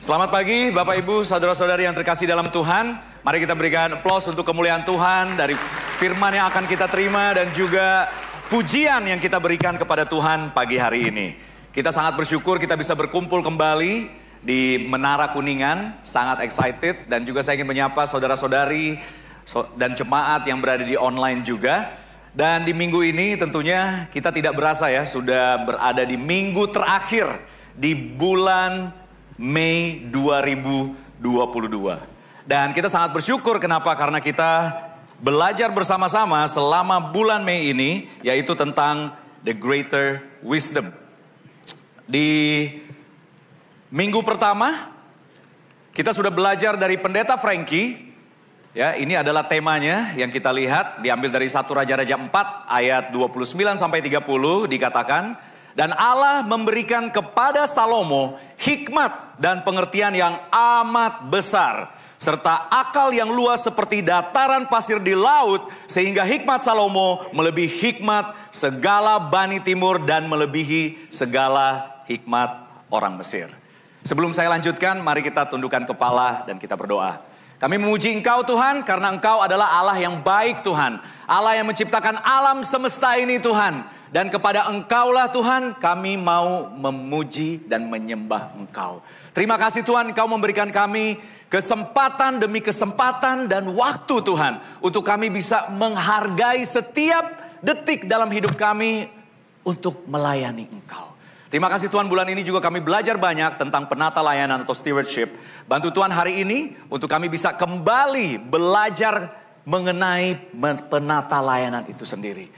Selamat pagi Bapak Ibu, saudara-saudari yang terkasih dalam Tuhan. Mari kita berikan aplaus untuk kemuliaan Tuhan dari firman yang akan kita terima dan juga pujian yang kita berikan kepada Tuhan pagi hari ini. Kita sangat bersyukur kita bisa berkumpul kembali di Menara Kuningan, sangat excited dan juga saya ingin menyapa saudara-saudari dan jemaat yang berada di online juga. Dan di minggu ini tentunya kita tidak berasa ya, sudah berada di minggu terakhir di bulan Mei 2022. Dan kita sangat bersyukur kenapa? Karena kita belajar bersama-sama selama bulan Mei ini, yaitu tentang the greater wisdom. Di minggu pertama kita sudah belajar dari Pendeta Frankie. Ya, ini adalah temanya yang kita lihat diambil dari 1 Raja-Raja 4 ayat 29 sampai 30 dikatakan, dan Allah memberikan kepada Salomo hikmat dan pengertian yang amat besar, serta akal yang luas seperti dataran pasir di laut, sehingga hikmat Salomo melebihi hikmat segala Bani Timur dan melebihi segala hikmat orang Mesir. Sebelum saya lanjutkan, mari kita tundukkan kepala dan kita berdoa. Kami memuji Engkau Tuhan karena Engkau adalah Allah yang baik Tuhan. Allah yang menciptakan alam semesta ini Tuhan. Dan kepada Engkaulah Tuhan kami mau memuji dan menyembah Engkau. Terima kasih Tuhan, Engkau memberikan kami kesempatan demi kesempatan dan waktu Tuhan. Untuk kami bisa menghargai setiap detik dalam hidup kami untuk melayani Engkau. Terima kasih Tuhan, bulan ini juga kami belajar banyak tentang penata layanan atau stewardship. Bantu Tuhan hari ini untuk kami bisa kembali belajar mengenai penata layanan itu sendiri.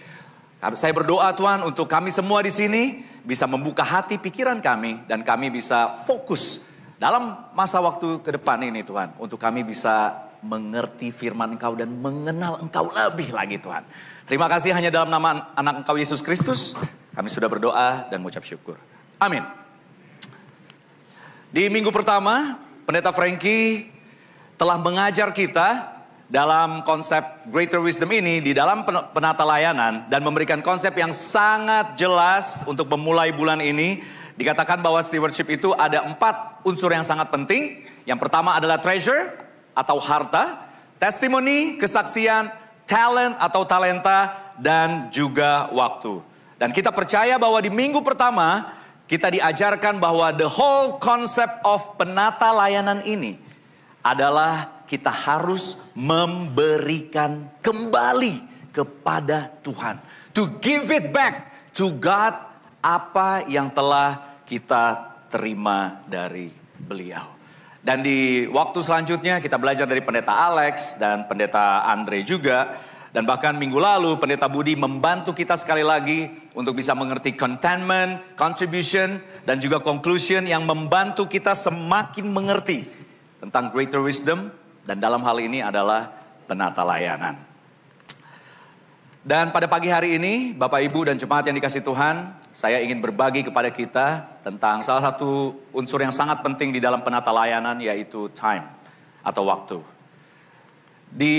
Saya berdoa Tuhan untuk kami semua di sini bisa membuka hati pikiran kami dan kami bisa fokus dalam masa waktu ke depan ini Tuhan. Untuk kami bisa mengerti firman Engkau dan mengenal Engkau lebih lagi Tuhan. Terima kasih hanya dalam nama anak Engkau Yesus Kristus. Kami sudah berdoa dan mengucap syukur. Amin. Di minggu pertama, Pendeta Frankie telah mengajar kita dalam konsep greater wisdom ini di dalam penata layanan dan memberikan konsep yang sangat jelas untuk memulai bulan ini. Dikatakan bahwa stewardship itu ada 4 unsur yang sangat penting. Yang pertama adalah treasure atau harta, testimony, kesaksian, talent atau talenta, dan juga waktu. Dan kita percaya bahwa di minggu pertama kita diajarkan bahwa the whole concept of penata layanan ini adalah kita harus memberikan kembali kepada Tuhan. To give it back to God apa yang telah kita terima dari beliau. Dan di waktu selanjutnya kita belajar dari Pendeta Alex dan Pendeta Andre juga. Dan bahkan minggu lalu Pendeta Budi membantu kita sekali lagi untuk bisa mengerti contentment, contribution, dan juga conclusion yang membantu kita semakin mengerti tentang greater wisdom. Dan dalam hal ini adalah penata layanan. Dan pada pagi hari ini, Bapak Ibu dan jemaat yang dikasih Tuhan, saya ingin berbagi kepada kita tentang salah satu unsur yang sangat penting di dalam penata layanan, yaitu time atau waktu. Di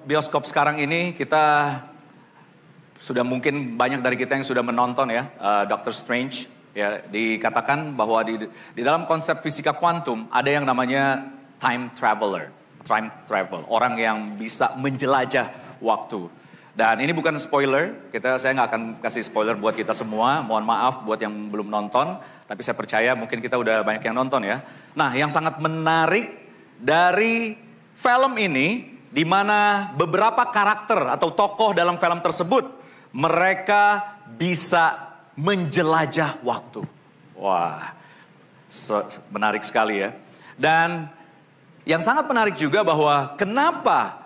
bioskop sekarang ini kita sudah mungkin banyak dari kita yang sudah menonton ya, Doctor Strange. Ya, dikatakan bahwa di dalam konsep fisika kuantum ada yang namanya time travel, orang yang bisa menjelajah waktu. Dan ini bukan spoiler, saya nggak akan kasih spoiler buat kita semua. Mohon maaf buat yang belum nonton, tapi saya percaya mungkin kita udah banyak yang nonton ya. Nah, yang sangat menarik dari film ini, di mana beberapa karakter atau tokoh dalam film tersebut, mereka bisa menjelajah waktu. Wah, menarik sekali ya. Dan yang sangat menarik juga bahwa kenapa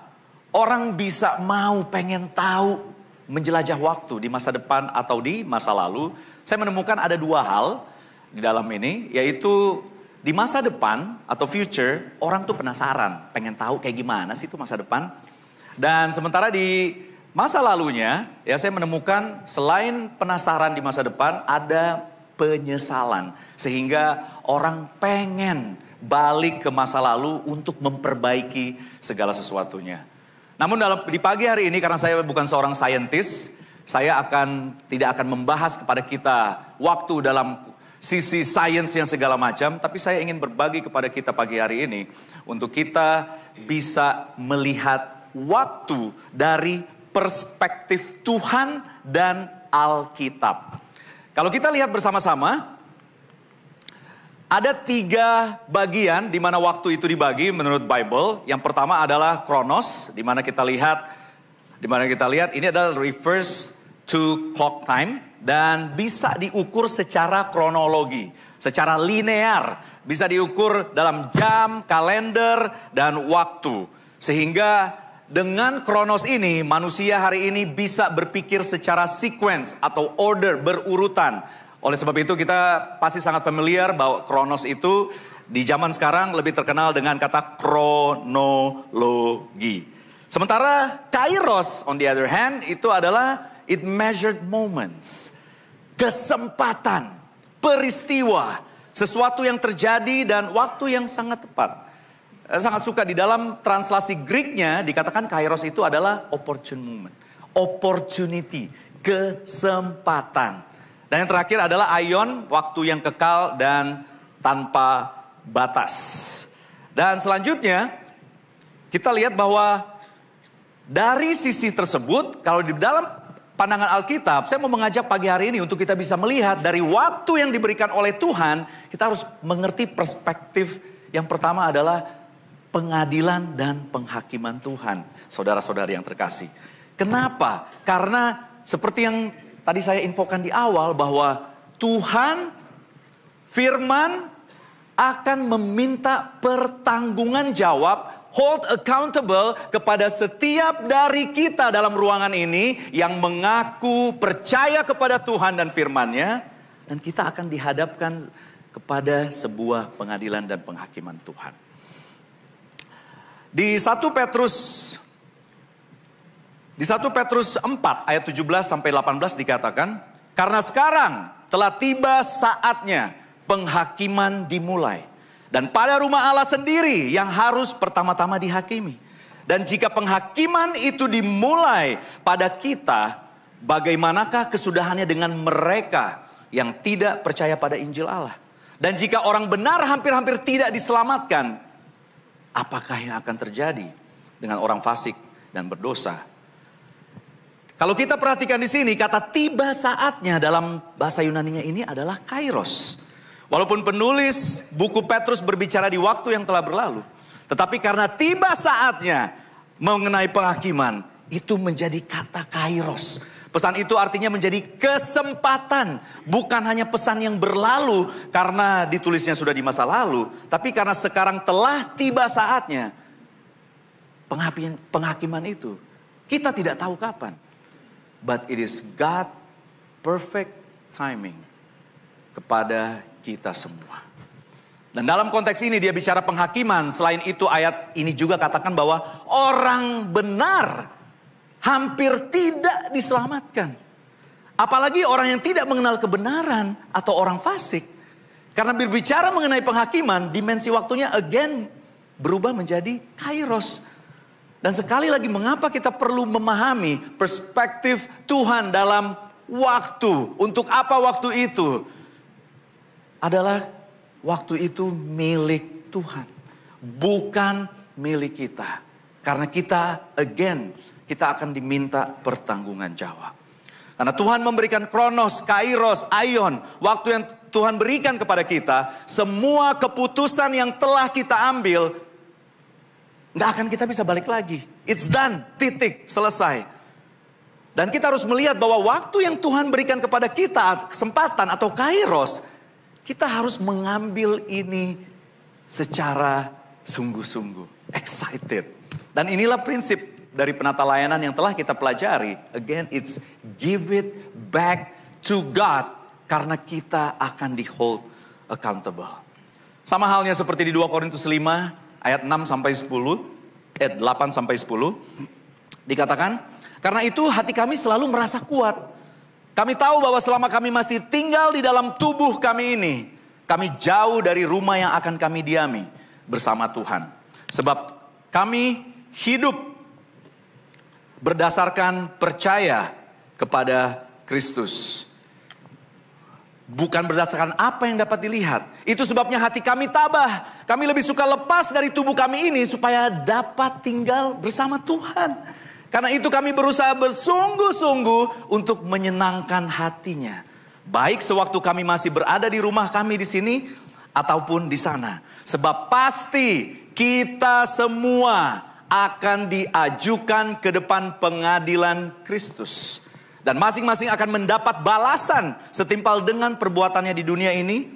orang bisa pengen tahu menjelajah waktu di masa depan atau di masa lalu. Saya menemukan ada 2 hal di dalam ini, yaitu di masa depan atau future, orang tuh penasaran, pengen tahu kayak gimana sih itu masa depan. Dan sementara di masa lalunya, ya saya menemukan selain penasaran di masa depan, ada penyesalan. Sehingga orang pengen balik ke masa lalu untuk memperbaiki segala sesuatunya. Namun di pagi hari ini, karena saya bukan seorang saintis, saya tidak akan membahas kepada kita waktu dalam sisi sains yang segala macam. Tapi saya ingin berbagi kepada kita pagi hari ini untuk kita bisa melihat waktu dari perspektif Tuhan dan Alkitab. Kalau kita lihat bersama-sama, ada 3 bagian di mana waktu itu dibagi menurut Bible. Yang pertama adalah Kronos, di mana kita lihat ini adalah refers to clock time dan bisa diukur secara kronologi, secara linear, bisa diukur dalam jam, kalender, dan waktu. Sehingga dengan Kronos ini manusia hari ini bisa berpikir secara sequence atau order, berurutan. Oleh sebab itu kita pasti sangat familiar bahwa Kronos itu di zaman sekarang lebih terkenal dengan kata kronologi. Sementara Kairos on the other hand itu adalah it measured moments. Kesempatan, peristiwa, sesuatu yang terjadi dan waktu yang sangat tepat. Sangat suka di dalam translasi Greeknya dikatakan Kairos itu adalah opportune moment. Opportunity, kesempatan. Dan yang terakhir adalah aion, waktu yang kekal dan tanpa batas. Dan selanjutnya kita lihat bahwa dari sisi tersebut, kalau di dalam pandangan Alkitab, saya mau mengajak pagi hari ini untuk kita bisa melihat dari waktu yang diberikan oleh Tuhan, kita harus mengerti perspektif yang pertama adalah pengadilan dan penghakiman Tuhan. Saudara-saudari yang terkasih. Kenapa? Karena seperti yang tadi saya infokan di awal bahwa Tuhan firman akan meminta pertanggungan jawab, hold accountable kepada setiap dari kita dalam ruangan ini yang mengaku percaya kepada Tuhan dan firman-Nya, dan kita akan dihadapkan kepada sebuah pengadilan dan penghakiman Tuhan. Di 1 Petrus 4 ayat 17 sampai 18 dikatakan, karena sekarang telah tiba saatnya penghakiman dimulai. Dan pada rumah Allah sendiri yang harus pertama-tama dihakimi. Dan jika penghakiman itu dimulai pada kita, bagaimanakah kesudahannya dengan mereka yang tidak percaya pada Injil Allah? Dan jika orang benar hampir-hampir tidak diselamatkan, apakah yang akan terjadi dengan orang fasik dan berdosa? Kalau kita perhatikan di sini, kata tiba saatnya dalam bahasa Yunaninya ini adalah kairos. Walaupun penulis buku Petrus berbicara di waktu yang telah berlalu, tetapi karena tiba saatnya mengenai penghakiman, itu menjadi kata kairos. Pesan itu artinya menjadi kesempatan, bukan hanya pesan yang berlalu karena ditulisnya sudah di masa lalu, tapi karena sekarang telah tiba saatnya penghakiman itu. Kita tidak tahu kapan. But it is God perfect timing kepada kita semua. Dan dalam konteks ini dia bicara penghakiman. Selain itu ayat ini juga katakan bahwa orang benar hampir tidak diselamatkan. Apalagi orang yang tidak mengenal kebenaran atau orang fasik. Karena berbicara mengenai penghakiman, dimensi waktunya again berubah menjadi kairos. Dan sekali lagi mengapa kita perlu memahami perspektif Tuhan dalam waktu. Untuk apa waktu itu? Adalah waktu itu milik Tuhan. Bukan milik kita. Karena kita akan diminta pertanggungan jawab. Karena Tuhan memberikan kronos, kairos, aion. Waktu yang Tuhan berikan kepada kita. Semua keputusan yang telah kita ambil, nggak akan kita bisa balik lagi. It's done, titik, selesai. Dan kita harus melihat bahwa waktu yang Tuhan berikan kepada kita, kesempatan atau kairos, kita harus mengambil ini secara sungguh-sungguh, excited. Dan inilah prinsip dari penata layanan yang telah kita pelajari. Again, it's give it back to God, karena kita akan di hold accountable. Sama halnya seperti di 2 Korintus 5 ayat 8 sampai 10 dikatakan, karena itu hati kami selalu merasa kuat. Kami tahu bahwa selama kami masih tinggal di dalam tubuh kami ini, kami jauh dari rumah yang akan kami diami bersama Tuhan. Sebab kami hidup berdasarkan percaya kepada Kristus. bukan berdasarkan apa yang dapat dilihat. Itu sebabnya hati kami tabah. Kami lebih suka lepas dari tubuh kami ini supaya dapat tinggal bersama Tuhan. Karena itu kami berusaha bersungguh-sungguh untuk menyenangkan hatinya. Baik sewaktu kami masih berada di rumah kami di sini ataupun di sana. Sebab pasti kita semua akan diajukan ke depan pengadilan Kristus. Dan masing-masing akan mendapat balasan setimpal dengan perbuatannya di dunia ini.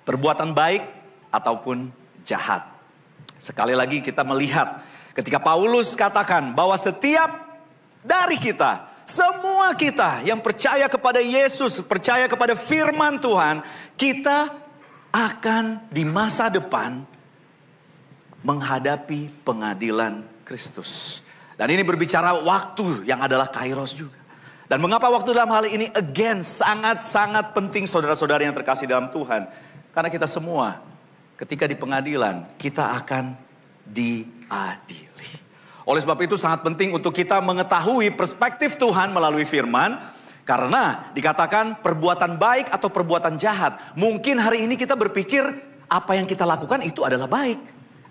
Perbuatan baik ataupun jahat. Sekali lagi kita melihat ketika Paulus katakan bahwa setiap dari kita, semua kita yang percaya kepada Yesus, percaya kepada firman Tuhan, kita akan di masa depan menghadapi pengadilan Kristus. Dan ini berbicara waktu yang adalah kairos juga. Dan mengapa waktu dalam hal ini again sangat-sangat penting saudara-saudara yang terkasih dalam Tuhan. Karena kita semua ketika di pengadilan kita akan diadili. Oleh sebab itu sangat penting untuk kita mengetahui perspektif Tuhan melalui firman. Karena dikatakan perbuatan baik atau perbuatan jahat. Mungkin hari ini kita berpikir apa yang kita lakukan itu adalah baik.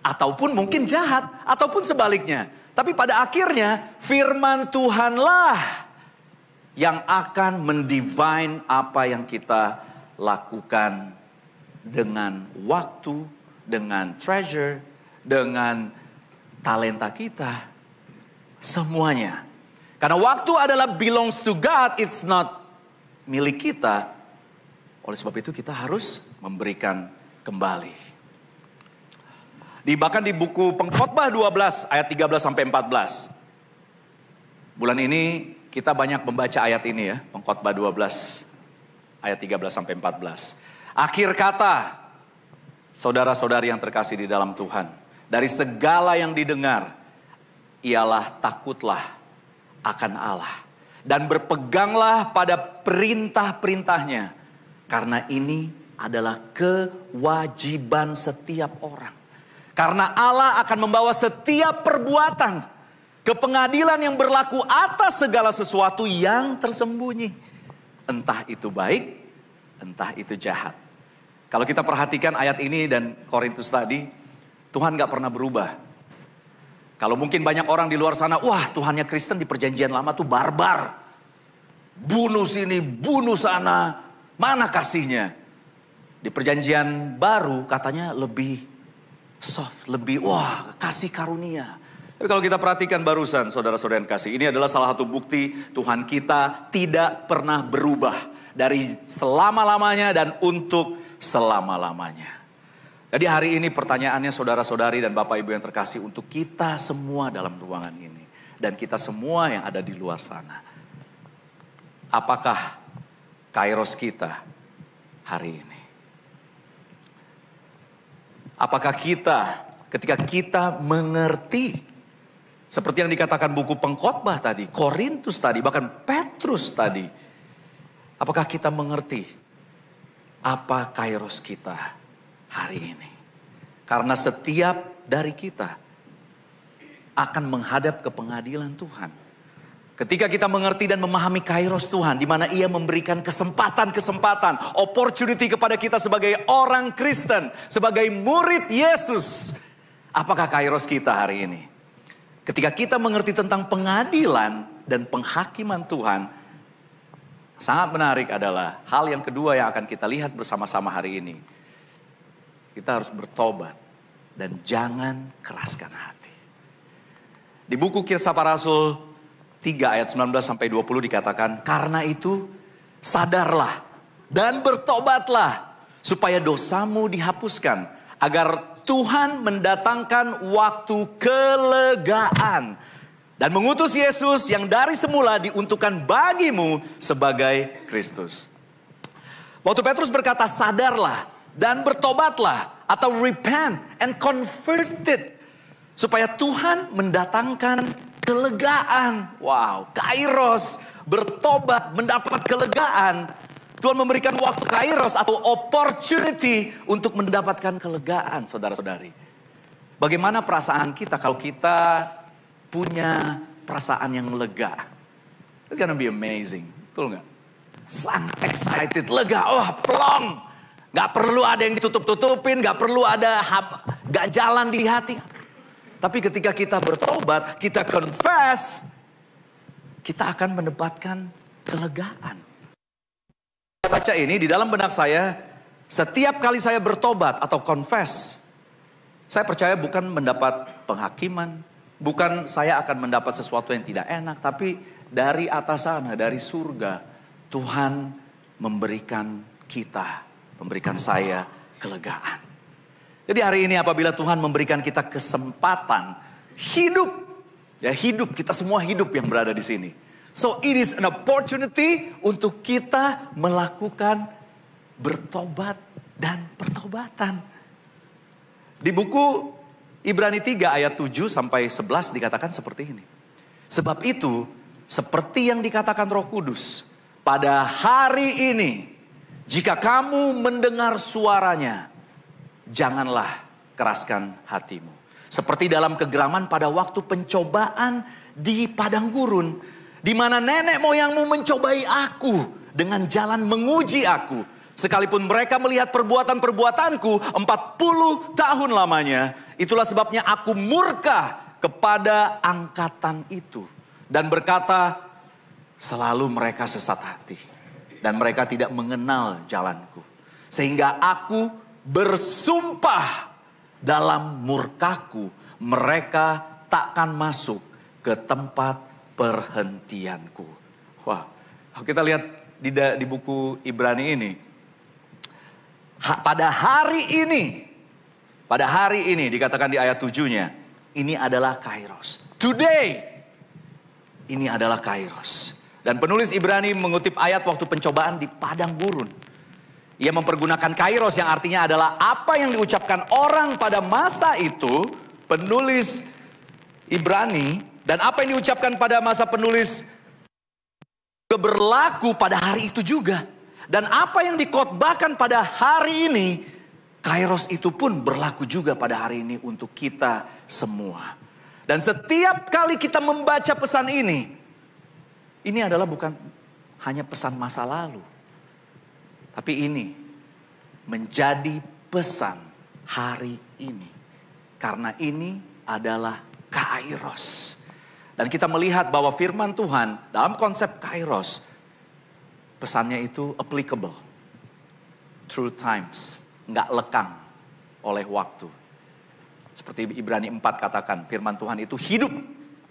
Ataupun mungkin jahat. Ataupun sebaliknya. Tapi pada akhirnya firman Tuhanlah yang akan mendefine apa yang kita lakukan dengan waktu, dengan treasure, dengan talenta kita. Semuanya. Karena waktu adalah belongs to God, it's not milik kita. Oleh sebab itu kita harus memberikan kembali. Bahkan di buku Pengkhotbah 12 ayat 13 sampai 14. Bulan ini kita banyak membaca ayat ini ya. Pengkhotbah 12 ayat 13 sampai 14. Akhir kata, saudara-saudari yang terkasih di dalam Tuhan. Dari segala yang didengar, ialah takutlah akan Allah. Dan berpeganglah pada perintah-perintahnya. Karena ini adalah kewajiban setiap orang. Karena Allah akan membawa setiap perbuatan ke pengadilan yang berlaku atas segala sesuatu yang tersembunyi. Entah itu baik, entah itu jahat. Kalau kita perhatikan ayat ini dan Korintus tadi, Tuhan gak pernah berubah. Kalau mungkin banyak orang di luar sana, wah Tuhannya Kristen di perjanjian lama tuh barbar. Bunuh sini, bunuh sana, mana kasihnya? Di perjanjian baru katanya lebih soft, lebih wah kasih karunia. Tapi kalau kita perhatikan barusan saudara-saudara yang kasih, ini adalah salah satu bukti Tuhan kita tidak pernah berubah dari selama-lamanya dan untuk selama-lamanya. Jadi hari ini pertanyaannya saudara-saudari dan Bapak Ibu yang terkasih untuk kita semua dalam ruangan ini. Dan kita semua yang ada di luar sana. Apakah kairos kita hari ini? Apakah kita ketika kita mengerti seperti yang dikatakan buku Pengkhotbah tadi, Korintus tadi, bahkan Petrus tadi. Apakah kita mengerti apa kairos kita hari ini? Karena setiap dari kita akan menghadap ke pengadilan Tuhan. Ketika kita mengerti dan memahami kairos Tuhan, di mana Ia memberikan kesempatan, opportunity kepada kita sebagai orang Kristen, sebagai murid Yesus. Apakah kairos kita hari ini? Ketika kita mengerti tentang pengadilan dan penghakiman Tuhan, sangat menarik adalah hal yang kedua yang akan kita lihat bersama-sama hari ini. Kita harus bertobat dan jangan keraskan hati. Di buku Kisah Para Rasul 3 ayat 19 sampai 20 dikatakan, karena itu sadarlah dan bertobatlah supaya dosamu dihapuskan, agar Tuhan mendatangkan waktu kelegaan dan mengutus Yesus yang dari semula diuntukkan bagimu sebagai Kristus. Waktu Petrus berkata sadarlah dan bertobatlah atau repent and converted, supaya Tuhan mendatangkan kelegaan. Wow, kairos, bertobat, mendapat kelegaan. Tuhan memberikan waktu kairos atau opportunity untuk mendapatkan kelegaan, saudara-saudari. Bagaimana perasaan kita kalau kita punya perasaan yang lega? It's gonna be amazing, betul nggak? sangat excited, lega, plong. Gak perlu ada yang ditutup-tutupin, gak perlu ada ganjalan di hati. Tapi ketika kita bertobat, kita confess, kita akan mendapatkan kelegaan. Saya baca ini di dalam benak saya, setiap kali saya bertobat atau confess, saya percaya bukan mendapat penghakiman, bukan saya akan mendapat sesuatu yang tidak enak, tapi dari atas sana, dari surga, Tuhan memberikan saya kelegaan. Jadi hari ini apabila Tuhan memberikan kita kesempatan hidup, ya hidup, kita semua hidup yang berada di sini. So it is an opportunity untuk kita melakukan bertobat dan pertobatan. Di buku Ibrani 3 ayat 7 sampai 11 dikatakan seperti ini. Sebab itu, seperti yang dikatakan Roh Kudus, pada hari ini, jika kamu mendengar suaranya, janganlah keraskan hatimu. Seperti dalam kegeraman pada waktu pencobaan di padang gurun, di mana nenek moyangmu mencobai aku dengan jalan menguji aku. Sekalipun mereka melihat perbuatan-perbuatanku 40 tahun lamanya, itulah sebabnya aku murka kepada angkatan itu. Dan berkata, selalu mereka sesat hati. Dan mereka tidak mengenal jalanku. Sehingga aku bersumpah dalam murkaku, mereka takkan masuk ke tempat perhentianku. Wah, kalau kita lihat di buku Ibrani ini, pada hari ini dikatakan di ayat 7-nya, ini adalah Kairos. Today, ini adalah Kairos. Dan penulis Ibrani mengutip ayat waktu pencobaan di padang gurun. Ia mempergunakan Kairos yang artinya adalah apa yang diucapkan orang pada masa itu. Penulis Ibrani dan apa yang diucapkan pada masa penulis berlaku pada hari itu juga. Dan apa yang dikhotbahkan pada hari ini, Kairos itu pun berlaku juga pada hari ini untuk kita semua. Dan setiap kali kita membaca pesan ini adalah bukan hanya pesan masa lalu. Tapi ini menjadi pesan hari ini. Karena ini adalah Kairos. Dan kita melihat bahwa firman Tuhan dalam konsep Kairos, pesannya itu applicable. Through times, nggak lekang oleh waktu. Seperti Ibrani 4 katakan, firman Tuhan itu hidup,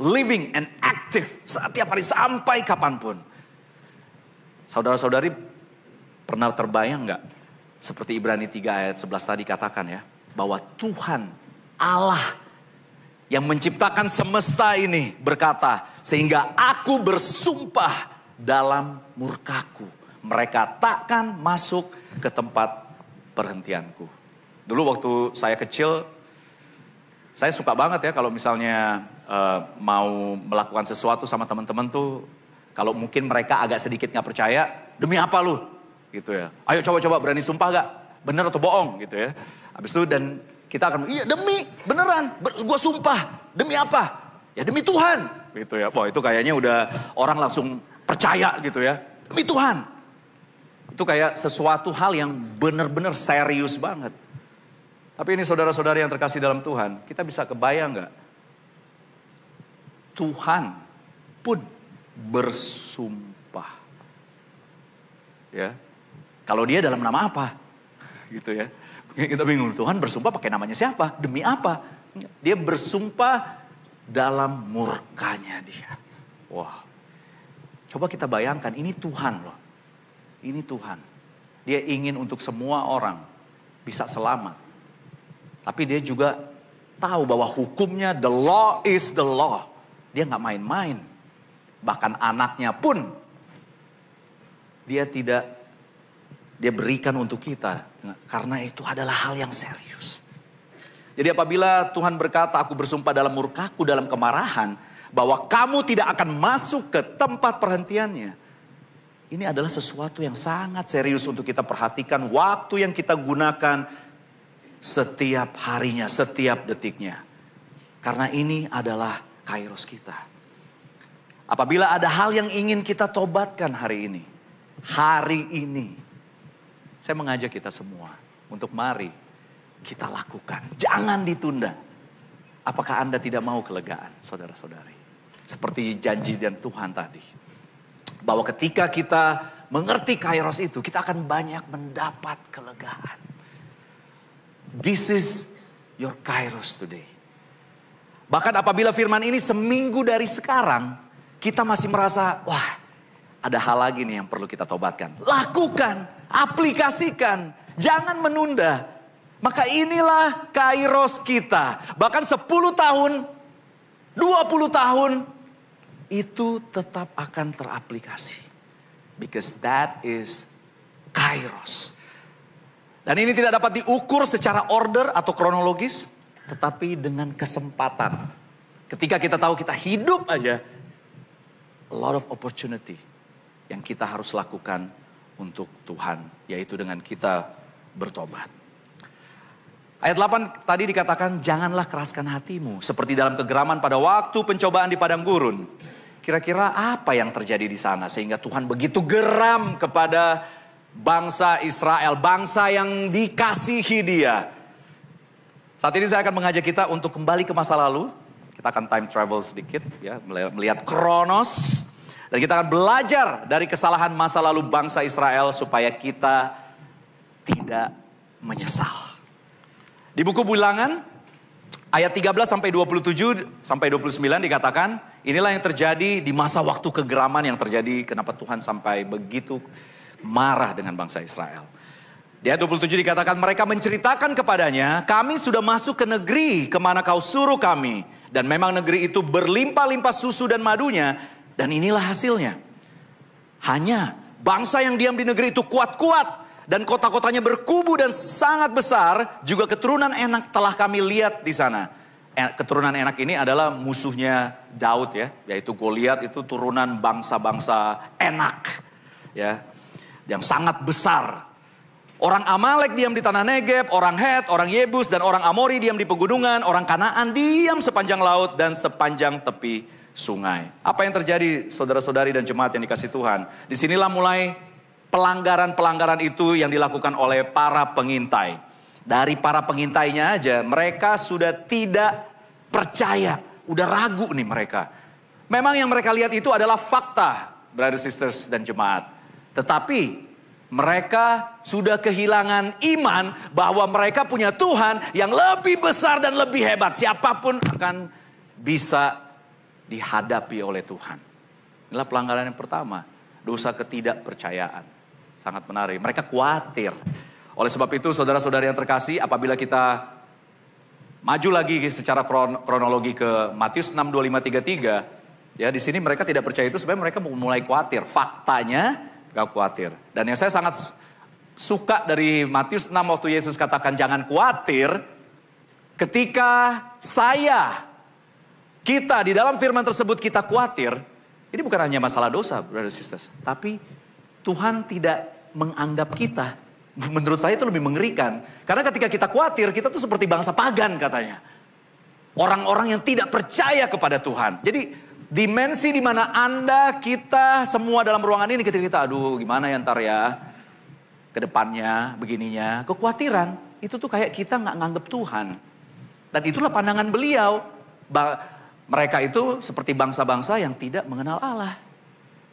living and active setiap hari sampai kapanpun. Saudara-saudari pernah terbayang nggak? Seperti Ibrani 3 ayat 11 tadi katakan ya. Bahwa Tuhan Allah yang menciptakan semesta ini berkata, sehingga aku bersumpah dalam murkaku, mereka takkan masuk ke tempat perhentianku. Dulu waktu saya kecil, saya suka banget ya kalau misalnya mau melakukan sesuatu sama teman-teman tuh, kalau mungkin mereka agak sedikit nggak percaya, demi apa lu? Gitu ya. Ayo coba-coba berani sumpah gak? Bener atau bohong gitu ya. Habis itu dan kita akan, iya demi, beneran, gue sumpah. Demi apa? Ya demi Tuhan. Gitu ya. Wah itu kayaknya udah orang langsung percaya gitu ya. Demi Tuhan. Itu kayak sesuatu hal yang bener-bener serius banget. Tapi ini saudara-saudari yang terkasih dalam Tuhan, kita bisa kebayang gak? Tuhan pun bersumpah. Ya. Kalau dia dalam nama apa? Gitu ya. Kita bingung, Tuhan bersumpah pakai namanya siapa? Demi apa? Dia bersumpah dalam murkanya dia. Wah. Coba kita bayangkan, ini Tuhan loh. Ini Tuhan. Dia ingin untuk semua orang bisa selamat. Tapi dia juga tahu bahwa hukumnya, the law is the law. Dia gak main-main. Bahkan anaknya pun dia berikan untuk kita. Karena itu adalah hal yang serius. Jadi apabila Tuhan berkata, aku bersumpah dalam murkaku, dalam kemarahan, bahwa kamu tidak akan masuk ke tempat perhentiannya. Ini adalah sesuatu yang sangat serius untuk kita perhatikan. Waktu yang kita gunakan setiap harinya, setiap detiknya. Karena ini adalah Kairos kita. Apabila ada hal yang ingin kita tobatkan hari ini, hari ini. Saya mengajak kita semua untuk mari kita lakukan. Jangan ditunda. Apakah Anda tidak mau kelegaan, saudara-saudari? Seperti janji dan Tuhan tadi. Bahwa ketika kita mengerti kairos itu, kita akan banyak mendapat kelegaan. This is your kairos today. Bahkan apabila firman ini seminggu dari sekarang, kita masih merasa, wah, ada hal lagi nih yang perlu kita tobatkan. Lakukan, aplikasikan, jangan menunda. Maka inilah kairos kita. Bahkan 10 tahun, 20 tahun, itu tetap akan teraplikasi. Because that is kairos. Dan ini tidak dapat diukur secara order atau kronologis, tetapi dengan kesempatan. Ketika kita tahu kita hidup aja, a lot of opportunity yang kita harus lakukan untuk Tuhan, yaitu dengan kita bertobat. Ayat 8 tadi dikatakan, janganlah keraskan hatimu seperti dalam kegeraman pada waktu pencobaan di padang gurun. Kira-kira apa yang terjadi di sana sehingga Tuhan begitu geram kepada bangsa Israel, bangsa yang dikasihi Dia. Saat ini saya akan mengajak kita untuk kembali ke masa lalu. Kita akan time travel sedikit, ya, melihat Kronos. Dan kita akan belajar dari kesalahan masa lalu bangsa Israel supaya kita tidak menyesal. Di buku Bilangan ayat 13 sampai 27 sampai 29 dikatakan, inilah yang terjadi di masa waktu kegeraman yang terjadi, kenapa Tuhan sampai begitu marah dengan bangsa Israel. Di ayat 27 dikatakan, mereka menceritakan kepadanya, kami sudah masuk ke negeri kemana kau suruh kami. Dan memang negeri itu berlimpah-limpah susu dan madunya. Dan inilah hasilnya. Hanya bangsa yang diam di negeri itu kuat-kuat. Dan kota-kotanya berkubu dan sangat besar. Juga keturunan Enak telah kami lihat di sana. Keturunan Enak ini adalah musuhnya Daud, ya. Yaitu Goliat, itu turunan bangsa-bangsa Enak. Ya, yang sangat besar. Orang Amalek diam di tanah Negeb, orang Het, orang Yebus, dan orang Amori diam di pegunungan. Orang Kanaan diam sepanjang laut dan sepanjang tepi sungai. Apa yang terjadi, saudara-saudari dan jemaat yang dikasih Tuhan? Disinilah mulai pelanggaran-pelanggaran itu yang dilakukan oleh para pengintai. Dari para pengintainya aja, mereka sudah tidak percaya. Udah ragu nih mereka. Memang yang mereka lihat itu adalah fakta, brothers, sisters, dan jemaat. Tetapi mereka sudah kehilangan iman bahwa mereka punya Tuhan yang lebih besar dan lebih hebat. Siapapun akan bisa dihadapi oleh Tuhan. Inilah pelanggaran yang pertama. Dosa ketidakpercayaan. Sangat menarik. Mereka khawatir. Oleh sebab itu saudara-saudara yang terkasih, apabila kita maju lagi secara kronologi ke Matius 6, 25, 33. Ya, di sini mereka tidak percaya itu, sebenarnya mereka mulai khawatir. Faktanya mereka khawatir. Dan yang saya sangat suka dari Matius 6 waktu Yesus katakan jangan khawatir. Ketika kita di dalam firman tersebut kita khawatir. Ini bukan hanya masalah dosa, brothers and sisters. Tapi Tuhan tidak menganggap kita. Menurut saya itu lebih mengerikan. Karena ketika kita khawatir, kita tuh seperti bangsa pagan katanya. Orang-orang yang tidak percaya kepada Tuhan. Jadi dimensi di mana Anda, kita, semua dalam ruangan ini ketika kita, aduh gimana ya ntar ya. Kedepannya, begininya. Kekhawatiran, itu tuh kayak kita gak nganggap Tuhan. Dan itulah pandangan beliau. Mereka itu seperti bangsa-bangsa yang tidak mengenal Allah.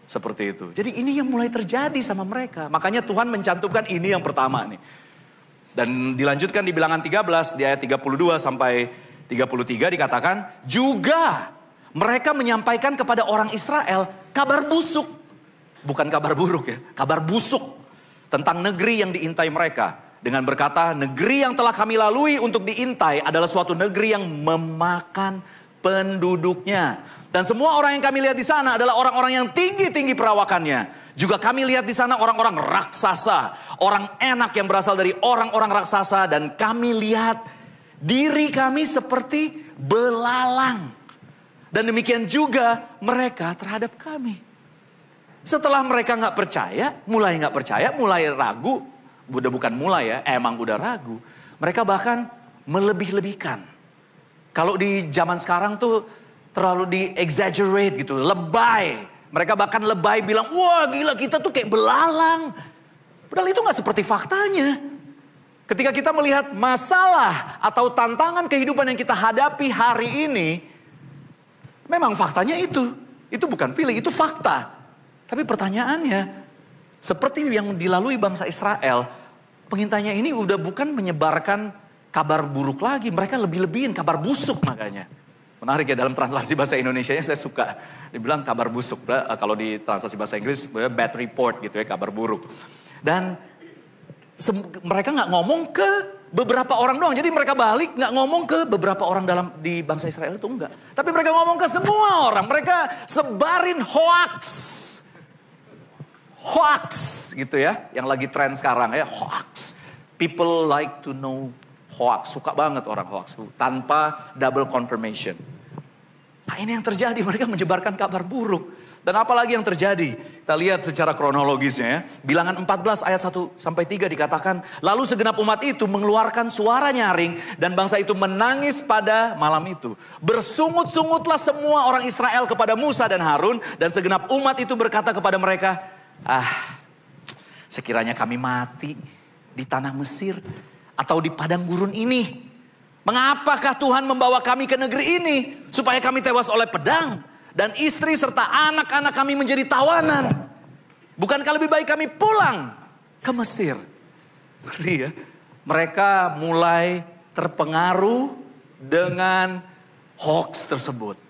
Seperti itu. Jadi ini yang mulai terjadi sama mereka. Makanya Tuhan mencantumkan ini yang pertama nih. Dan dilanjutkan di Bilangan 13 di ayat 32 sampai 33 dikatakan. Juga mereka menyampaikan kepada orang Israel kabar busuk. Bukan kabar buruk ya. Kabar busuk. Tentang negeri yang diintai mereka. Dengan berkata negeri yang telah kami lalui untuk diintai adalah suatu negeri yang memakan penduduknya. Dan semua orang yang kami lihat di sana adalah orang-orang yang tinggi-tinggi perawakannya. Juga kami lihat di sana orang-orang raksasa. Orang Enak yang berasal dari orang-orang raksasa. Dan kami lihat diri kami seperti belalang. Dan demikian juga mereka terhadap kami. Setelah mereka gak percaya, mulai ragu. Udah bukan mulai ya, emang udah ragu. Mereka bahkan melebih-lebihkan. Kalau di zaman sekarang tuh terlalu di-exaggerate gitu, lebay. Mereka bahkan lebay bilang, wah gila kita tuh kayak belalang. Padahal itu gak seperti faktanya. Ketika kita melihat masalah atau tantangan kehidupan yang kita hadapi hari ini, memang faktanya itu. Itu bukan feeling, itu fakta. Tapi pertanyaannya, seperti yang dilalui bangsa Israel, pengintainya ini udah bukan menyebarkan kabar buruk lagi. Mereka lebih-lebihin kabar busuk makanya. Menarik ya, dalam translasi bahasa Indonesianya saya suka. Dibilang kabar busuk. Kalau di translasi bahasa Inggris, bad report gitu ya, kabar buruk. Dan mereka gak ngomong ke beberapa orang doang. Jadi mereka balik gak ngomong ke beberapa orang di bangsa Israel itu enggak. Tapi mereka ngomong ke semua orang. Mereka sebarin hoax. Hoax gitu ya. Yang lagi tren sekarang ya, hoax. People like to know hoax. Suka banget orang hoax. Tanpa double confirmation. Nah ini yang terjadi. Mereka menyebarkan kabar buruk. Dan apalagi yang terjadi? Kita lihat secara kronologisnya ya. Bilangan 14 ayat 1-3 dikatakan. Lalu segenap umat itu mengeluarkan suara nyaring. Dan bangsa itu menangis pada malam itu. Bersungut-sungutlah semua orang Israel kepada Musa dan Harun. Dan segenap umat itu berkata kepada mereka. Sekiranya kami mati di tanah Mesir. Atau di padang gurun ini. Mengapakah Tuhan membawa kami ke negeri ini? Supaya kami tewas oleh pedang. Dan istri serta anak-anak kami menjadi tawanan. Bukankah lebih baik kami pulang ke Mesir? Ya. Mereka mulai terpengaruh dengan hoax tersebut.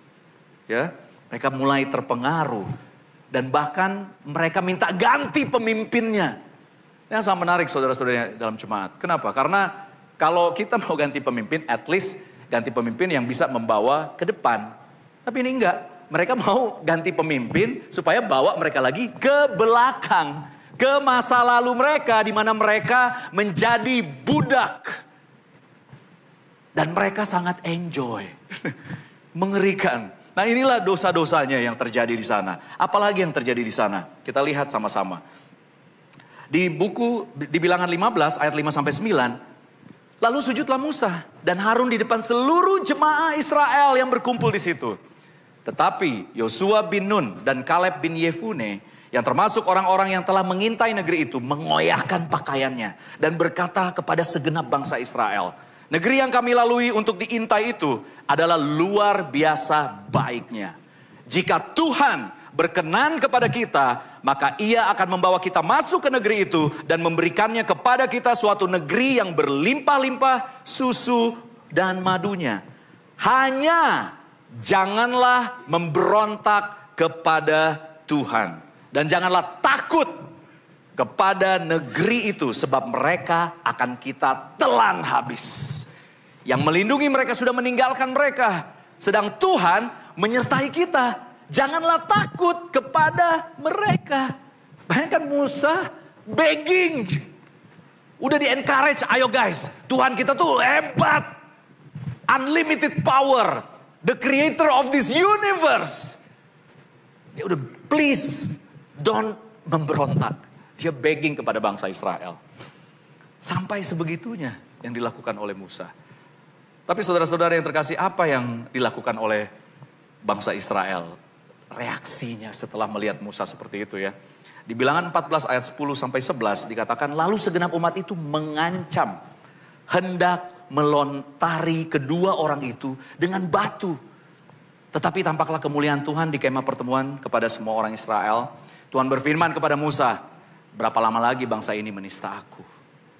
Ya, mereka mulai terpengaruh. Dan bahkan mereka minta ganti pemimpinnya. Yang sangat menarik saudara-saudara dalam jemaat. Kenapa? Karena kalau kita mau ganti pemimpin, at least ganti pemimpin yang bisa membawa ke depan. Tapi ini enggak. Mereka mau ganti pemimpin supaya bawa mereka lagi ke belakang. Ke masa lalu mereka di mana mereka menjadi budak. Dan mereka sangat enjoy. Mengerikan. Nah inilah dosa-dosanya yang terjadi di sana. Apalagi yang terjadi di sana? Kita lihat sama-sama. Di bilangan 15 ayat 5-9. Lalu sujudlah Musa dan Harun di depan seluruh jemaah Israel yang berkumpul di situ. Tetapi Yosua bin Nun dan Kaleb bin Yefune yang termasuk orang-orang yang telah mengintai negeri itu mengoyakkan pakaiannya dan berkata kepada segenap bangsa Israel, negeri yang kami lalui untuk diintai itu adalah luar biasa baiknya. Jika Tuhan berkenan kepada kita, maka Ia akan membawa kita masuk ke negeri itu dan memberikannya kepada kita suatu negeri yang berlimpah-limpah susu dan madunya. Hanya janganlah memberontak kepada Tuhan. Dan janganlah takut kepada negeri itu. Sebab mereka akan kita telan habis. Yang melindungi mereka sudah meninggalkan mereka. Sedang Tuhan menyertai kita. Janganlah takut kepada mereka. Bayangkan Musa begging. Udah di encourage, ayo guys. Tuhan kita tuh hebat. Unlimited power. The creator of this universe. Dia udah please don't memberontak. Dia begging kepada bangsa Israel. Sampai sebegitunya yang dilakukan oleh Musa. Tapi saudara-saudara yang terkasih, apa yang dilakukan oleh bangsa Israel? Reaksinya setelah melihat Musa seperti itu ya. Di bilangan 14 ayat 10-11 dikatakan, lalu segenap umat itu mengancam. Hendak melontari kedua orang itu dengan batu. Tetapi tampaklah kemuliaan Tuhan di kemah pertemuan kepada semua orang Israel. Tuhan berfirman kepada Musa, berapa lama lagi bangsa ini menista aku?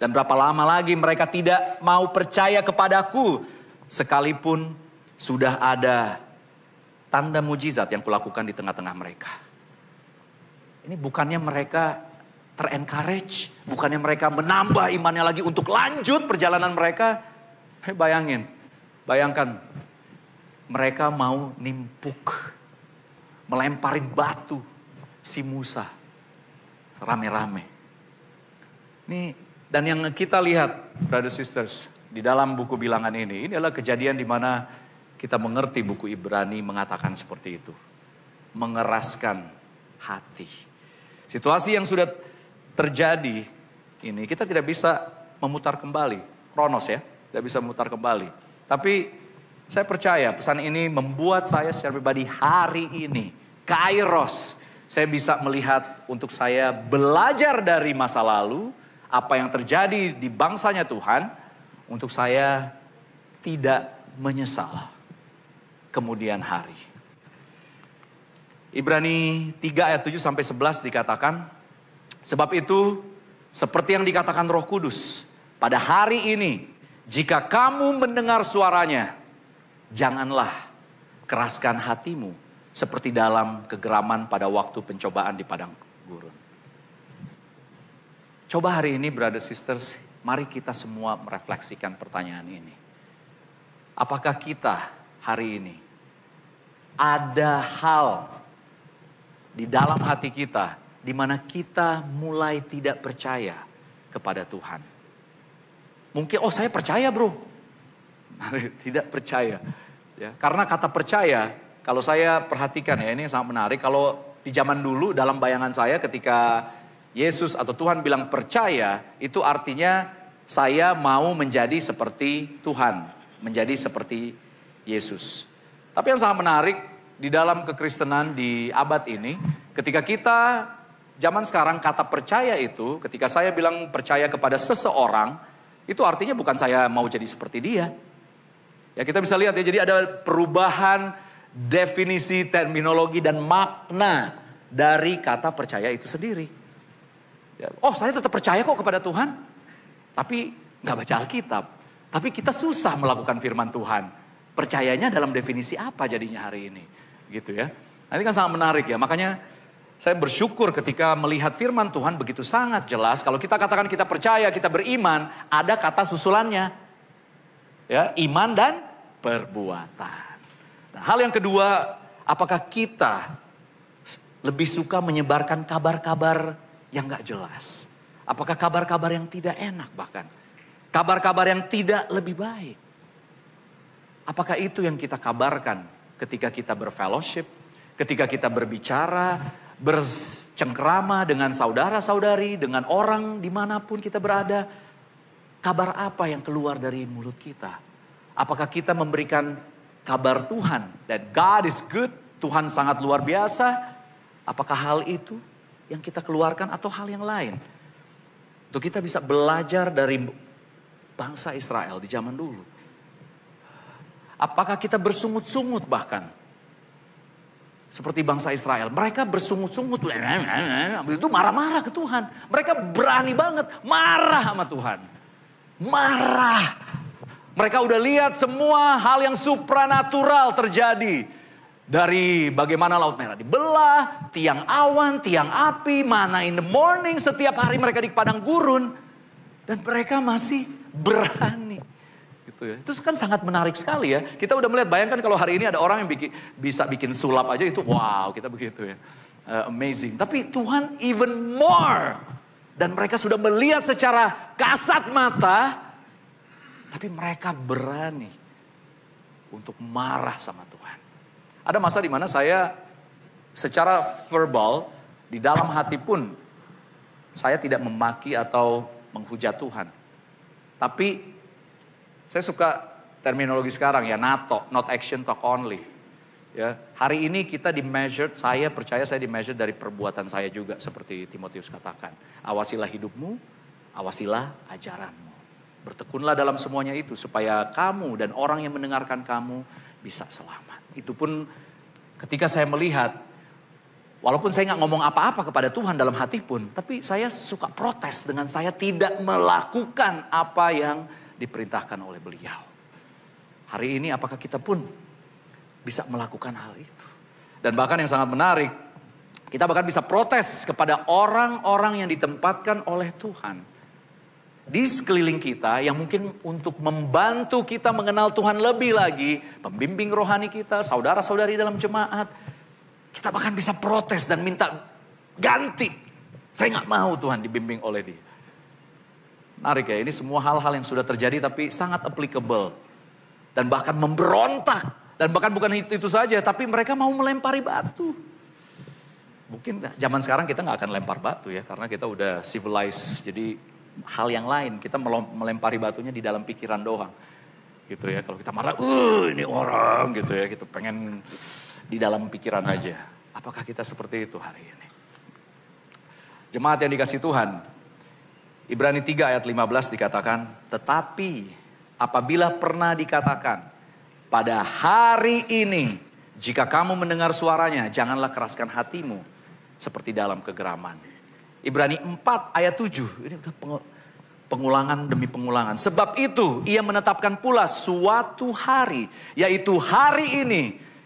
Dan berapa lama lagi mereka tidak mau percaya kepadaku? Sekalipun sudah ada tanda mujizat yang kulakukan di tengah-tengah mereka. Ini bukannya mereka ter-encourage, bukannya mereka menambah imannya lagi untuk lanjut perjalanan mereka. Bayangkan mereka mau nimpuk, melemparin batu si Musa rame-rame. Dan yang kita lihat, brothers sisters, di dalam buku bilangan ini adalah kejadian di mana kita mengerti buku Ibrani mengatakan seperti itu. Mengeraskan hati. Situasi yang sudah terjadi ini kita tidak bisa memutar kembali. Kronos ya, tidak bisa memutar kembali. Tapi saya percaya pesan ini membuat saya secara pribadi hari ini, Kairos, Saya bisa melihat untuk saya belajar dari masa lalu, apa yang terjadi di bangsanya Tuhan, untuk saya tidak menyesal kemudian hari. Ibrani 3 ayat 7 sampai 11 dikatakan, sebab itu seperti yang dikatakan Roh Kudus, pada hari ini jika kamu mendengar suaranya, janganlah keraskan hatimu seperti dalam kegeraman pada waktu pencobaan di padang gurun. Coba hari ini brothers sisters, mari kita semua merefleksikan pertanyaan ini. Apakah kita hari ini ada hal di dalam hati kita di mana kita mulai tidak percaya kepada Tuhan? Mungkin, oh saya percaya bro. Tidak percaya. Ya, karena kata percaya, kalau saya perhatikan ya, ini sangat menarik. Kalau di zaman dulu dalam bayangan saya ketika Yesus atau Tuhan bilang percaya, itu artinya saya mau menjadi seperti Tuhan, menjadi seperti Yesus. Tapi yang sangat menarik di dalam kekristenan di abad ini, ketika kita zaman sekarang kata percaya itu, ketika saya bilang percaya kepada seseorang, itu artinya bukan saya mau jadi seperti dia. Ya kita bisa lihat ya, jadi ada perubahan definisi, terminologi dan makna dari kata percaya itu sendiri. Ya, oh saya tetap percaya kok kepada Tuhan, tapi nggak baca Alkitab. Tapi kita susah melakukan firman Tuhan. Percayanya dalam definisi apa jadinya hari ini? Gitu ya. Nah, ini kan sangat menarik ya, makanya saya bersyukur ketika melihat firman Tuhan begitu sangat jelas. Kalau kita katakan kita percaya, kita beriman, ada kata susulannya. Ya, iman dan perbuatan. Nah, hal yang kedua, apakah kita lebih suka menyebarkan kabar-kabar yang gak jelas? Apakah kabar-kabar yang tidak enak bahkan? Kabar-kabar yang tidak lebih baik? Apakah itu yang kita kabarkan ketika kita berfellowship, ketika kita berbicara, bercengkrama dengan saudara-saudari, dengan orang dimanapun kita berada? Kabar apa yang keluar dari mulut kita? Apakah kita memberikan kabar Tuhan, that God is good, Tuhan sangat luar biasa? Apakah hal itu yang kita keluarkan atau hal yang lain? Untuk kita bisa belajar dari bangsa Israel di zaman dulu. Apakah kita bersungut-sungut bahkan? Seperti bangsa Israel, mereka bersungut-sungut, itu marah-marah ke Tuhan. Mereka berani banget marah sama Tuhan. Marah. Mereka udah lihat semua hal yang supranatural terjadi. Dari bagaimana Laut Merah dibelah, tiang awan, tiang api, mana in the morning, setiap hari mereka di padang gurun. Dan mereka masih berani. Gitu ya. Itu kan sangat menarik sekali ya. Kita udah melihat, bayangkan kalau hari ini ada orang yang bisa bikin sulap aja, itu wow, kita begitu ya. Amazing. Tapi Tuhan even more. Dan mereka sudah melihat secara kasat mata. Tapi mereka berani untuk marah sama Tuhan. Ada masa di mana saya secara verbal, di dalam hati pun saya tidak memaki atau menghujat Tuhan. Tapi saya suka terminologi sekarang ya, NATO, not action talk only. Ya, hari ini kita di-measured, saya percaya saya di-measured dari perbuatan saya juga, seperti Timotius katakan. Awasilah hidupmu, awasilah ajaranmu. Bertekunlah dalam semuanya itu supaya kamu dan orang yang mendengarkan kamu bisa selamat. Itu pun ketika saya melihat, walaupun saya nggak ngomong apa-apa kepada Tuhan dalam hati pun, tapi saya suka protes dengan saya tidak melakukan apa yang diperintahkan oleh beliau. Hari ini apakah kita pun bisa melakukan hal itu? Dan bahkan yang sangat menarik, kita bahkan bisa protes kepada orang-orang yang ditempatkan oleh Tuhan di sekeliling kita yang mungkin untuk membantu kita mengenal Tuhan lebih lagi, pembimbing rohani kita, saudara-saudari dalam jemaat. Kita bahkan bisa protes dan minta ganti. Saya nggak mau Tuhan dibimbing oleh dia. Menarik ya, ini semua hal-hal yang sudah terjadi tapi sangat applicable. Dan bahkan memberontak. Dan bahkan bukan itu saja, tapi mereka mau melempari batu. Mungkin zaman sekarang kita nggak akan lempar batu ya, karena kita udah civilized. Jadi hal yang lain, kita melempari batunya di dalam pikiran doang. Gitu ya, kalau kita marah, ini orang gitu ya, gitu pengen di dalam pikiran aja. Apakah kita seperti itu hari ini? Jemaat yang dikasihi Tuhan, Ibrani 3 ayat 15 dikatakan, tetapi apabila pernah dikatakan, pada hari ini, jika kamu mendengar suaranya, janganlah keraskan hatimu seperti dalam kegeraman. Ibrani 4 ayat 7, ini udah pengulangan demi pengulangan. Sebab itu ia menetapkan pula suatu hari, yaitu hari ini,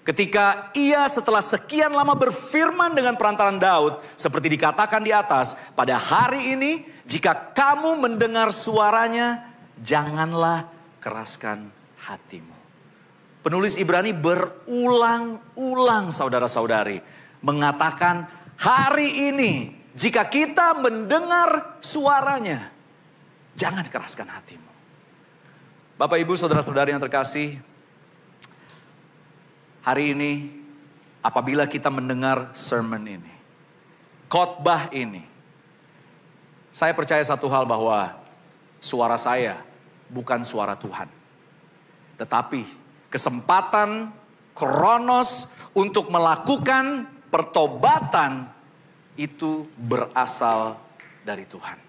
ketika ia setelah sekian lama berfirman dengan perantaran Daud, seperti dikatakan di atas, pada hari ini jika kamu mendengar suaranya, janganlah keraskan hatimu. Penulis Ibrani berulang-ulang saudara-saudari mengatakan hari ini jika kita mendengar suaranya, jangan keraskan hatimu. Bapak Ibu saudara-saudari yang terkasih, hari ini apabila kita mendengar sermon ini, khotbah ini, saya percaya satu hal bahwa suara saya bukan suara Tuhan. Tetapi kesempatan kronos untuk melakukan pertobatan itu berasal dari Tuhan.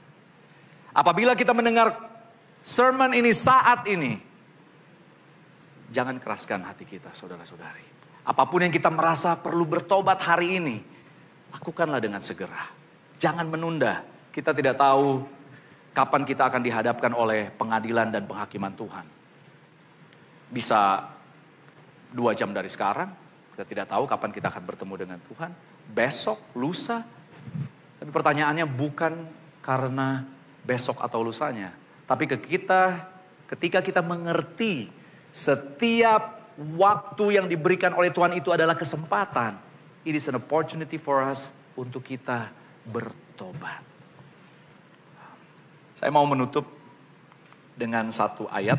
Apabila kita mendengar sermon ini saat ini, jangan keraskan hati kita saudara-saudari. Apapun yang kita merasa perlu bertobat hari ini, lakukanlah dengan segera. Jangan menunda. Kita tidak tahu kapan kita akan dihadapkan oleh pengadilan dan penghakiman Tuhan. Bisa 2 jam dari sekarang, kita tidak tahu kapan kita akan bertemu dengan Tuhan. Besok, lusa. Tapi pertanyaannya bukan karena besok atau lusanya. Tapi ketika kita mengerti setiap waktu yang diberikan oleh Tuhan itu adalah kesempatan. It is an opportunity for us untuk kita bertobat. Saya mau menutup dengan satu ayat.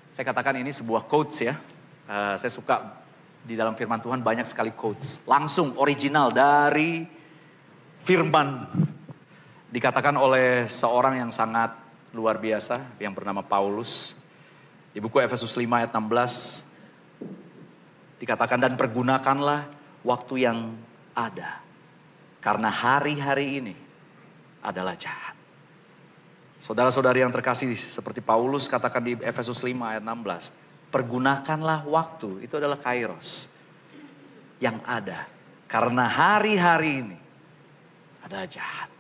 Saya katakan ini sebuah quotes ya. Saya suka di dalam firman Tuhan banyak sekali quotes. Langsung original dari firman. Dikatakan oleh seorang yang sangat luar biasa yang bernama Paulus. Di buku Efesus 5 ayat 16 dikatakan, dan pergunakanlah waktu yang ada. Karena hari-hari ini adalah jahat. Saudara-saudari yang terkasih, seperti Paulus katakan di Efesus 5 ayat 16. Pergunakanlah waktu, itu adalah kairos. Yang ada. Karena hari-hari ini adalah jahat.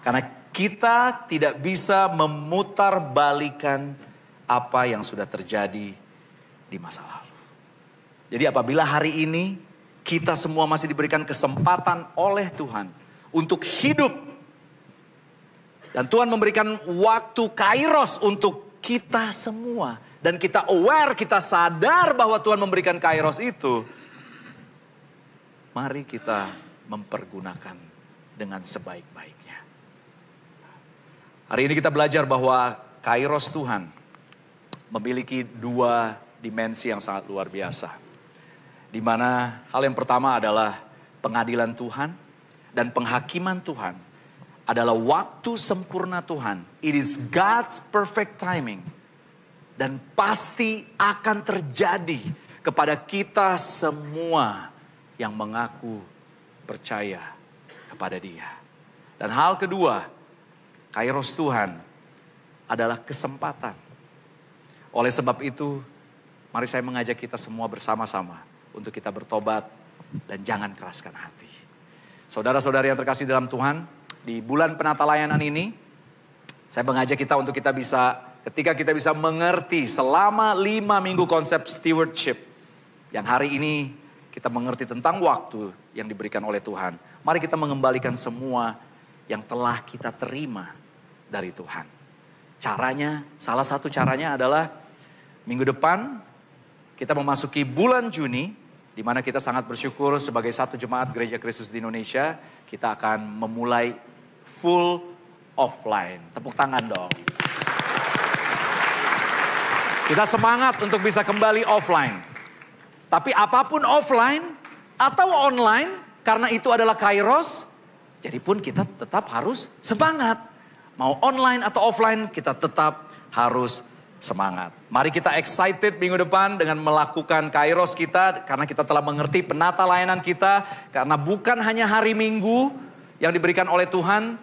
Karena kita tidak bisa memutarbalikan apa yang sudah terjadi di masa lalu. Jadi apabila hari ini kita semua masih diberikan kesempatan oleh Tuhan untuk hidup. Dan Tuhan memberikan waktu kairos untuk kita semua. Dan kita aware, kita sadar bahwa Tuhan memberikan kairos itu. Mari kita mempergunakan dengan sebaik-baiknya. Hari ini kita belajar bahwa kairos Tuhan memiliki 2 dimensi yang sangat luar biasa. Di mana hal yang pertama adalah pengadilan Tuhan dan penghakiman Tuhan adalah waktu sempurna Tuhan. It is God's perfect timing. Dan pasti akan terjadi kepada kita semua yang mengaku percaya kepada Dia. Dan hal kedua, kairos Tuhan adalah kesempatan. Oleh sebab itu, mari saya mengajak kita semua bersama-sama untuk kita bertobat dan jangan keraskan hati. Saudara-saudari yang terkasih dalam Tuhan, di bulan penata layanan ini, saya mengajak kita untuk kita bisa, ketika kita bisa mengerti selama 5 minggu konsep stewardship, yang hari ini kita mengerti tentang waktu yang diberikan oleh Tuhan. Mari kita mengembalikan semua yang telah kita terima dari Tuhan. Caranya, salah satu caranya adalah minggu depan kita memasuki bulan Juni, di mana kita sangat bersyukur sebagai satu jemaat Gereja Kristus di Indonesia, kita akan memulai full offline. Tepuk tangan dong. Kita semangat untuk bisa kembali offline. Tapi apapun offline atau online, karena itu adalah kairos, jadi pun kita tetap harus semangat. Mau online atau offline, kita tetap harus semangat. Mari kita excited minggu depan dengan melakukan Kairos kita. Karena kita telah mengerti penata layanan kita. Karena bukan hanya hari Minggu yang diberikan oleh Tuhan.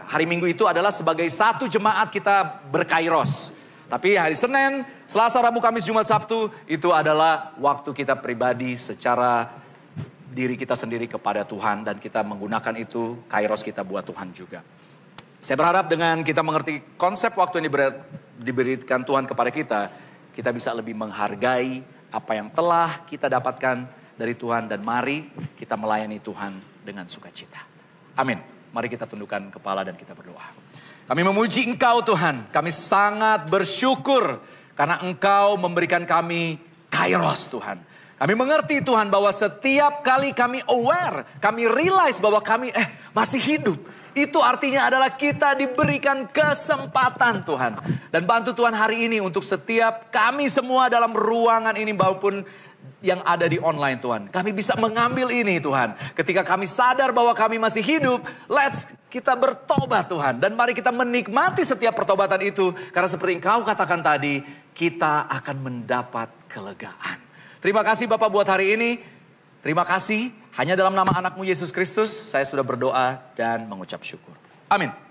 Hari Minggu itu adalah sebagai satu jemaat kita berkairos. Tapi hari Senin, Selasa, Rabu, Kamis, Jumat, Sabtu itu adalah waktu kita pribadi secara diri kita sendiri kepada Tuhan. Dan kita menggunakan itu, Kairos kita buat Tuhan juga. Saya berharap dengan kita mengerti konsep waktu yang diberikan Tuhan kepada kita bisa lebih menghargai apa yang telah kita dapatkan dari Tuhan. Dan mari kita melayani Tuhan dengan sukacita. Amin. Mari kita tundukkan kepala dan kita berdoa. Kami memuji Engkau Tuhan. Kami sangat bersyukur karena Engkau memberikan kami Kairos Tuhan. Kami mengerti Tuhan bahwa setiap kali kami aware, kami realize bahwa kami masih hidup. Itu artinya adalah kita diberikan kesempatan Tuhan. Dan bantu Tuhan hari ini untuk setiap kami semua dalam ruangan ini maupun yang ada di online Tuhan. Kami bisa mengambil ini Tuhan. Ketika kami sadar bahwa kami masih hidup, kita bertobat Tuhan. Dan mari kita menikmati setiap pertobatan itu. Karena seperti Engkau katakan tadi, kita akan mendapat kelegaan. Terima kasih Bapak buat hari ini. Terima kasih. Hanya dalam nama anakmu Yesus Kristus, saya sudah berdoa dan mengucap syukur. Amin.